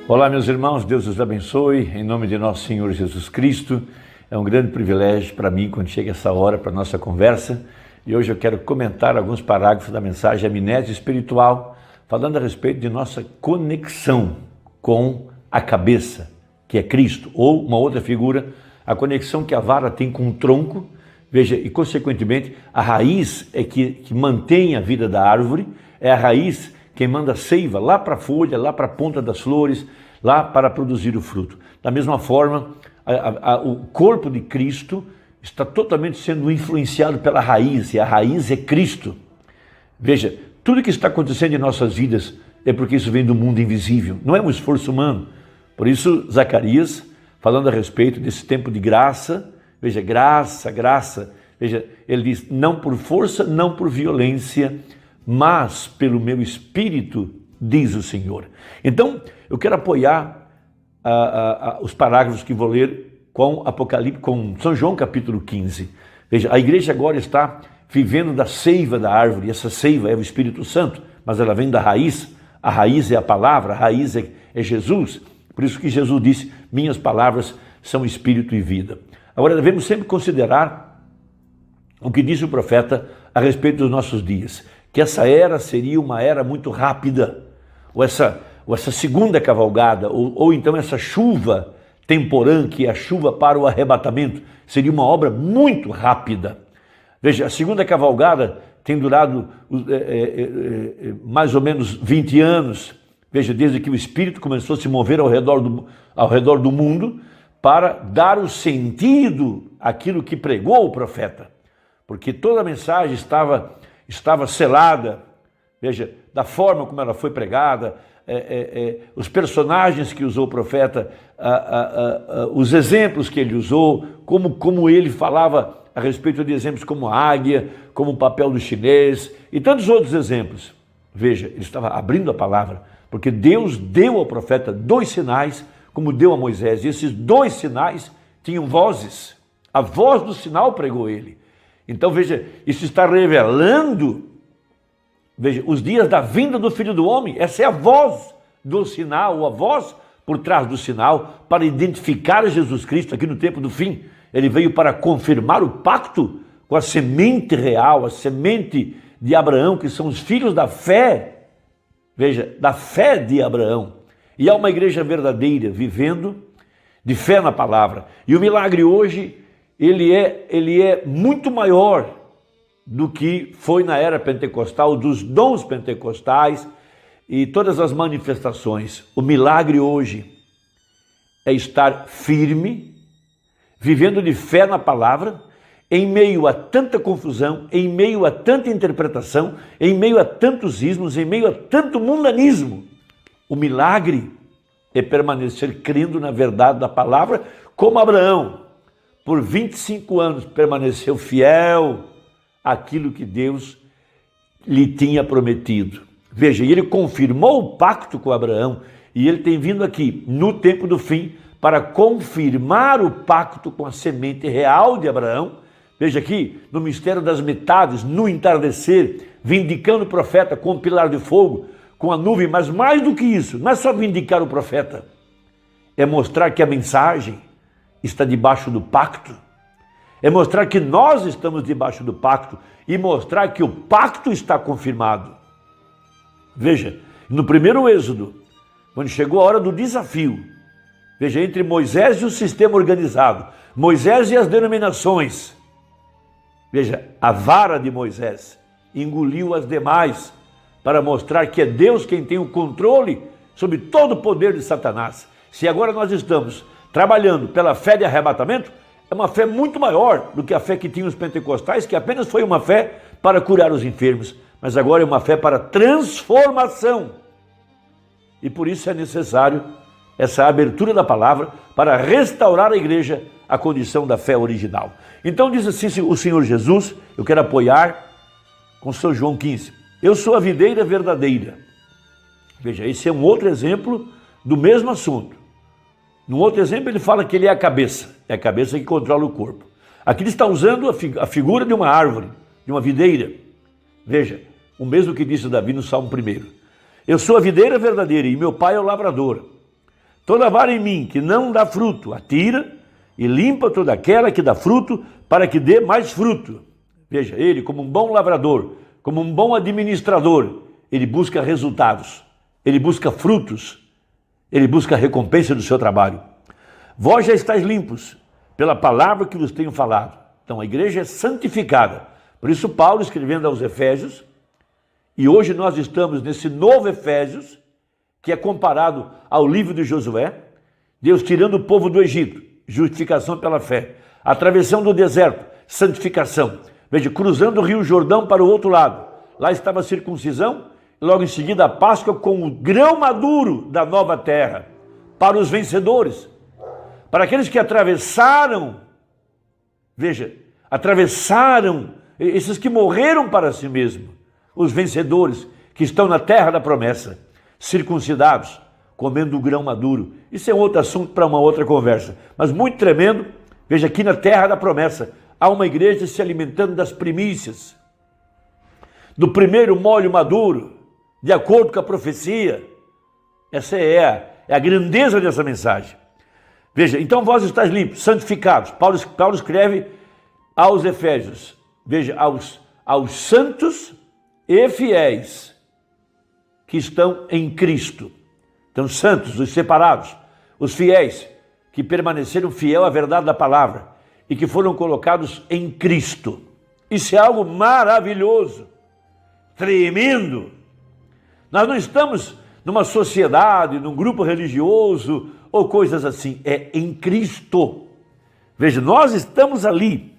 Olá, meus irmãos, Deus os abençoe, em nome de nosso Senhor Jesus Cristo. É um grande privilégio para mim quando chega essa hora para a nossa conversa. E hoje eu quero comentar alguns parágrafos da mensagem Amnésia Espiritual, falando a respeito de nossa conexão com a cabeça, que é Cristo, ou uma outra figura, a conexão que a vara tem com o tronco, veja, e consequentemente a raiz é que mantém a vida da árvore, é a raiz quem manda seiva lá para a folha, lá para a ponta das flores, lá para produzir o fruto. Da mesma forma, o corpo de Cristo está totalmente sendo influenciado pela raiz, e a raiz é Cristo. Veja, tudo que está acontecendo em nossas vidas é porque isso vem do mundo invisível, não é um esforço humano. Por isso, Zacarias, falando a respeito desse tempo de graça, veja, graça, veja, ele diz, não por força, não por violência, mas pelo meu Espírito, diz o Senhor. Então, eu quero apoiar os parágrafos que vou ler com Apocalipse, com São João capítulo 15. Veja, a igreja agora está vivendo da seiva da árvore, e essa seiva é o Espírito Santo, mas ela vem da raiz, a raiz é a palavra, a raiz é Jesus. Por isso que Jesus disse, minhas palavras são Espírito e vida. Agora, devemos sempre considerar o que disse o profeta a respeito dos nossos dias, que essa era seria uma era muito rápida, ou essa segunda cavalgada, ou então essa chuva temporã, que é a chuva para o arrebatamento, seria uma obra muito rápida. Veja, a segunda cavalgada tem durado mais ou menos 20 anos, veja, desde que o Espírito começou a se mover ao redor do mundo, para dar o sentido àquilo que pregou o profeta, porque toda a mensagem estava selada, veja, da forma como ela foi pregada, os personagens que usou o profeta, os exemplos que ele usou, como ele falava a respeito de exemplos como a águia, como o papel do chinês e tantos outros exemplos. Veja, ele estava abrindo a palavra, porque Deus deu ao profeta 2 sinais, como deu a Moisés, e esses 2 sinais tinham vozes. A voz do sinal pregou ele. Então, veja, isso está revelando, veja, os dias da vinda do Filho do Homem. Essa é a voz do sinal, ou a voz por trás do sinal, para identificar Jesus Cristo aqui no tempo do fim. Ele veio para confirmar o pacto com a semente real, a semente de Abraão, que são os filhos da fé, veja, da fé de Abraão. E há uma igreja verdadeira, vivendo de fé na palavra. E o milagre hoje, ele é muito maior do que foi na era pentecostal, dos dons pentecostais e todas as manifestações. O milagre hoje é estar firme, vivendo de fé na palavra, em meio a tanta confusão, em meio a tanta interpretação, em meio a tantos ismos, em meio a tanto mundanismo. O milagre é permanecer crendo na verdade da palavra, como Abraão, por 25 anos, permaneceu fiel àquilo que Deus lhe tinha prometido. Veja, ele confirmou o pacto com Abraão, e ele tem vindo aqui, no tempo do fim, para confirmar o pacto com a semente real de Abraão. Veja aqui, no mistério das metades, no entardecer, vindicando o profeta com o pilar de fogo, com a nuvem, mas mais do que isso, não é só vindicar o profeta, é mostrar que a mensagem está debaixo do pacto, é mostrar que nós estamos debaixo do pacto e mostrar que o pacto está confirmado. Veja, no primeiro Êxodo, quando chegou a hora do desafio, veja, entre Moisés e o sistema organizado, Moisés e as denominações, veja, a vara de Moisés engoliu as demais para mostrar que é Deus quem tem o controle sobre todo o poder de Satanás. Se agora nós estamos trabalhando pela fé de arrebatamento, é uma fé muito maior do que a fé que tinham os pentecostais, que apenas foi uma fé para curar os enfermos, mas agora é uma fé para transformação. E por isso é necessário essa abertura da palavra para restaurar a igreja à condição da fé original. Então diz assim o Senhor Jesus, eu quero apoiar com São João 15. Eu sou a videira verdadeira. Veja, esse é um outro exemplo do mesmo assunto. No outro exemplo ele fala que ele é a cabeça que controla o corpo. Aqui ele está usando a figura de uma árvore, de uma videira. Veja, o mesmo que disse Davi no Salmo 1. Eu sou a videira verdadeira e meu pai é o lavrador. Toda vara em mim que não dá fruto, atira e limpa toda aquela que dá fruto, para que dê mais fruto. Veja, ele, como um bom lavrador, como um bom administrador, ele busca resultados, ele busca frutos, ele busca a recompensa do seu trabalho. Vós já estáis limpos pela palavra que vos tenho falado. Então a igreja é santificada. Por isso Paulo, escrevendo aos Efésios, e hoje nós estamos nesse novo Efésios, que é comparado ao livro de Josué, Deus tirando o povo do Egito, justificação pela fé, atravessando o deserto, santificação. Veja, cruzando o rio Jordão para o outro lado, lá estava a circuncisão, e logo em seguida a Páscoa com o grão maduro da nova terra, para os vencedores, para aqueles que atravessaram, veja, atravessaram, esses que morreram para si mesmo, os vencedores que estão na terra da promessa, circuncidados, comendo o grão maduro. Isso é outro assunto para uma outra conversa, mas muito tremendo. Veja, aqui na terra da promessa, há uma igreja se alimentando das primícias, do primeiro molho maduro, de acordo com a profecia. Essa é a grandeza dessa mensagem. Veja, então vós estáis limpos, santificados. Paulo escreve aos Efésios, veja, aos santos e fiéis que estão em Cristo. Então, santos, os separados, os fiéis, que permaneceram fiel à verdade da palavra e que foram colocados em Cristo. Isso é algo maravilhoso, tremendo. Nós não estamos numa sociedade, num grupo religioso ou coisas assim, é em Cristo. Veja, nós estamos ali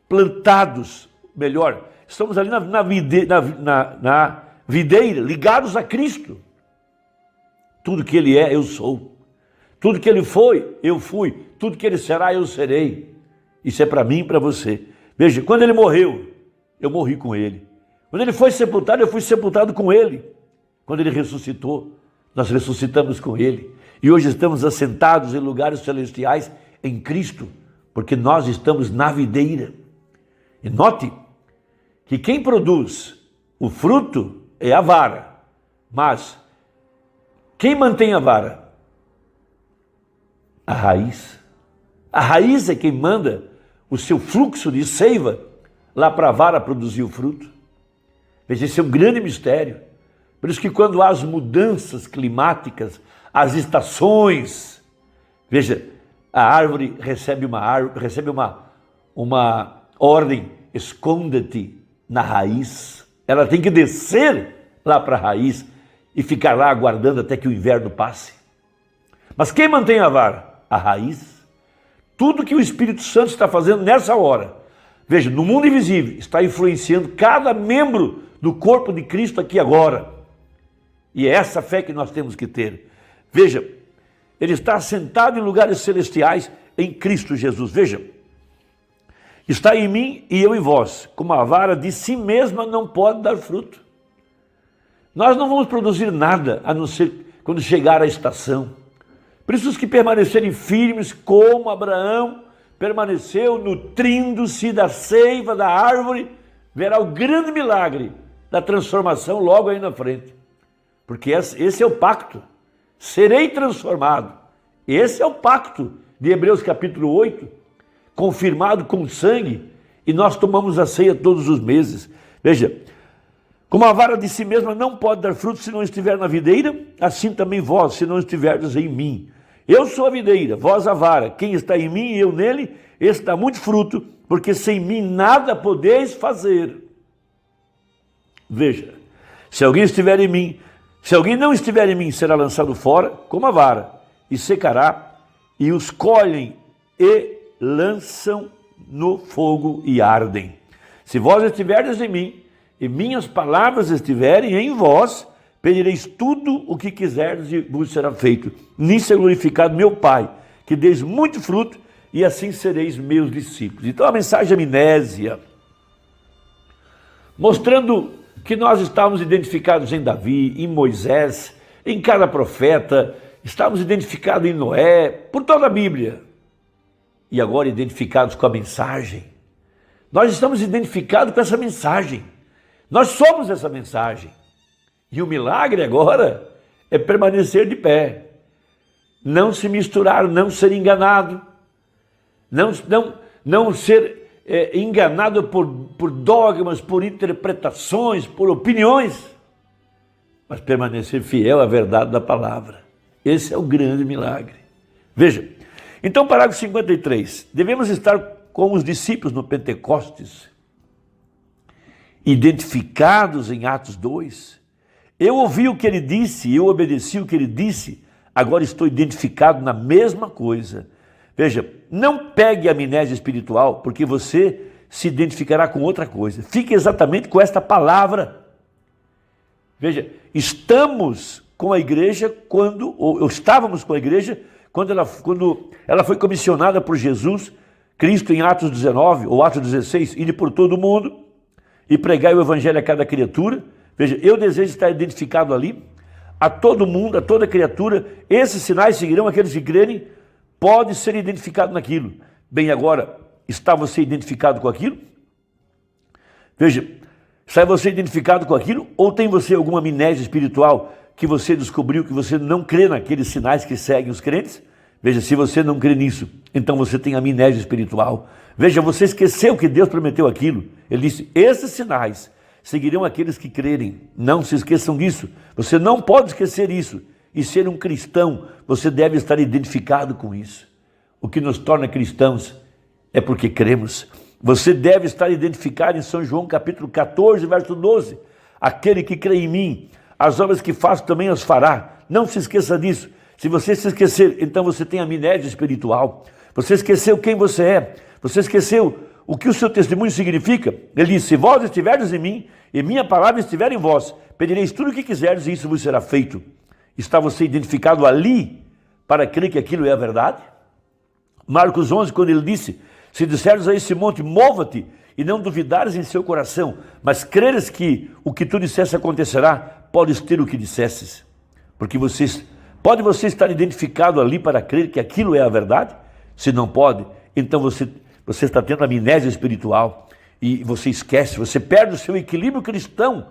plantados, melhor, estamos ali na videira, ligados a Cristo. Tudo que Ele é, eu sou. Tudo que Ele foi, eu fui. Tudo que Ele será, eu serei. Isso é para mim e para você. Veja, quando Ele morreu, eu morri com Ele. Quando Ele foi sepultado, eu fui sepultado com Ele. Quando Ele ressuscitou, nós ressuscitamos com Ele. E hoje estamos assentados em lugares celestiais em Cristo, porque nós estamos na videira. E note que quem produz o fruto é a vara, mas quem mantém a vara? A raiz. A raiz é quem manda o seu fluxo de seiva lá para a vara produzir o fruto. Veja, esse é um grande mistério. Por isso que quando há as mudanças climáticas, as estações, veja, a árvore recebe uma ordem, esconda-te na raiz. Ela tem que descer lá para a raiz e ficar lá aguardando até que o inverno passe. Mas quem mantém a vara? A raiz. Tudo que o Espírito Santo está fazendo nessa hora, veja, no mundo invisível, está influenciando cada membro do corpo de Cristo aqui agora. E é essa fé que nós temos que ter. Veja, Ele está assentado em lugares celestiais em Cristo Jesus. Veja, está em mim e eu em vós, como a vara de si mesma não pode dar fruto. Nós não vamos produzir nada, a não ser quando chegar a estação. Por isso os que permanecerem firmes, como Abraão permaneceu, nutrindo-se da seiva da árvore, verá o grande milagre da transformação logo aí na frente. Porque esse é o pacto. Serei transformado. Esse é o pacto de Hebreus capítulo 8, confirmado com sangue, e nós tomamos a ceia todos os meses. Veja, como a vara de si mesma não pode dar fruto se não estiver na videira, assim também vós, se não estiverdes em mim. Eu sou a videira, vós a vara. Quem está em mim e eu nele, esse dá muito fruto, porque sem mim nada podeis fazer. Veja, se alguém estiver em mim, se alguém não estiver em mim, será lançado fora como a vara, e secará, e os colhem e lançam no fogo e ardem. Se vós estiverdes em mim, e minhas palavras estiverem em vós, pedireis tudo o que quiserdes e vos será feito. Nisso é glorificado meu Pai, que deis muito fruto, e assim sereis meus discípulos. Então a mensagem amnésia, mostrando que nós estávamos identificados em Davi, em Moisés, em cada profeta, estávamos identificados em Noé, por toda a Bíblia. E agora identificados com a mensagem. Nós estamos identificados com essa mensagem. Nós somos essa mensagem. E o milagre agora é permanecer de pé. não se misturar, não ser enganado, não ser enganado por dogmas, por interpretações, por opiniões, mas permanecer fiel à verdade da palavra. Esse é o grande milagre. Veja, então parágrafo 53, devemos estar com os discípulos no Pentecostes, identificados em Atos 2. Eu ouvi o que ele disse, eu obedeci o que ele disse, agora estou identificado na mesma coisa. Veja, não pegue a amnésia espiritual, porque você se identificará com outra coisa. Fique exatamente com esta palavra. Veja, estamos com a igreja ou estávamos com a igreja quando ela foi comissionada por Jesus, Cristo em Atos 19 ou Atos 16, ide por todo o mundo e pregai o evangelho a cada criatura. Veja, eu desejo estar identificado ali, a todo mundo, a toda criatura. Esses sinais seguirão aqueles que crerem. Pode ser identificado naquilo. Bem, agora, está você identificado com aquilo? Veja, está você identificado com aquilo? Ou tem você alguma amnésia espiritual que você descobriu que você não crê naqueles sinais que seguem os crentes? Veja, se você não crê nisso, então você tem amnésia espiritual. Veja, você esqueceu que Deus prometeu aquilo. Ele disse, esses sinais seguirão aqueles que crerem. Não se esqueçam disso. Você não pode esquecer isso. E ser um cristão, você deve estar identificado com isso. O que nos torna cristãos é porque cremos. Você deve estar identificado em São João capítulo 14, verso 12. Aquele que crê em mim, as obras que faço também as fará. Não se esqueça disso. Se você se esquecer, então você tem amnésia espiritual. Você esqueceu quem você é. Você esqueceu o que o seu testemunho significa. Ele diz, se vós estiverdes em mim e minha palavra estiver em vós, pedireis tudo o que quiserdes e isso vos será feito. Está você identificado ali para crer que aquilo é a verdade? Marcos 11, quando ele disse, se disseres a esse monte, mova-te, e não duvidares em seu coração, mas creres que o que tu dissesse acontecerá, podes ter o que dissesses. Porque pode você estar identificado ali para crer que aquilo é a verdade? Se não pode, então você está tendo amnésia espiritual e você esquece, você perde o seu equilíbrio cristão.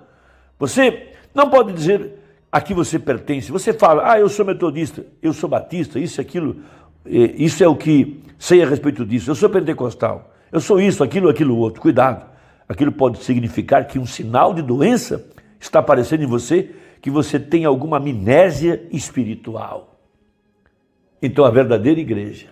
Você não pode dizer a que você pertence. Você fala, eu sou metodista, eu sou batista, isso, aquilo, isso é o que sei a respeito disso, eu sou pentecostal, eu sou isso, aquilo outro. Cuidado, aquilo pode significar que um sinal de doença está aparecendo em você, que você tem alguma amnésia espiritual. Então a verdadeira igreja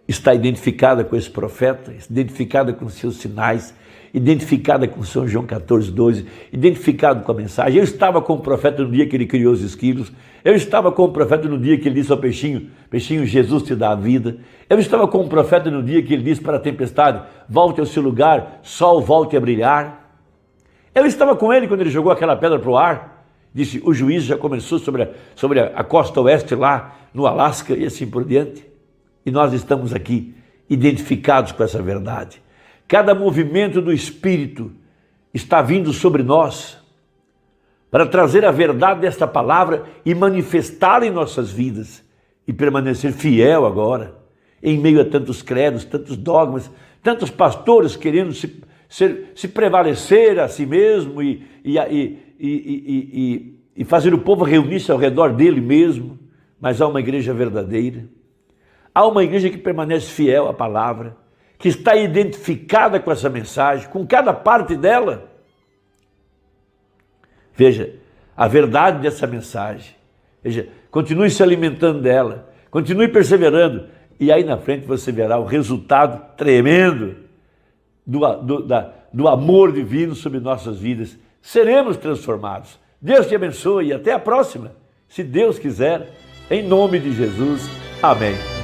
está identificada com esse profeta, identificada com seus sinais, identificada com São João 14, 12, identificado com a mensagem. Eu estava com o profeta no dia que ele criou os esquilos, eu estava com o profeta no dia que ele disse ao peixinho, peixinho, Jesus te dá a vida. Eu estava com o profeta no dia que ele disse para a tempestade, volte ao seu lugar, sol volte a brilhar. Eu estava com ele quando ele jogou aquela pedra para o ar, disse, o juízo já começou sobre a costa oeste lá no Alasca e assim por diante. E nós estamos aqui identificados com essa verdade. Cada movimento do Espírito está vindo sobre nós para trazer a verdade desta palavra e manifestá-la em nossas vidas e permanecer fiel agora, em meio a tantos credos, tantos dogmas, tantos pastores querendo se prevalecer a si mesmo e fazer o povo reunir-se ao redor dele mesmo. Mas há uma igreja verdadeira, há uma igreja que permanece fiel à palavra, que está identificada com essa mensagem, com cada parte dela. Veja, a verdade dessa mensagem. Veja, continue se alimentando dela, continue perseverando, e aí na frente você verá o resultado tremendo do amor divino sobre nossas vidas. Seremos transformados. Deus te abençoe e até a próxima, se Deus quiser, em nome de Jesus. Amém.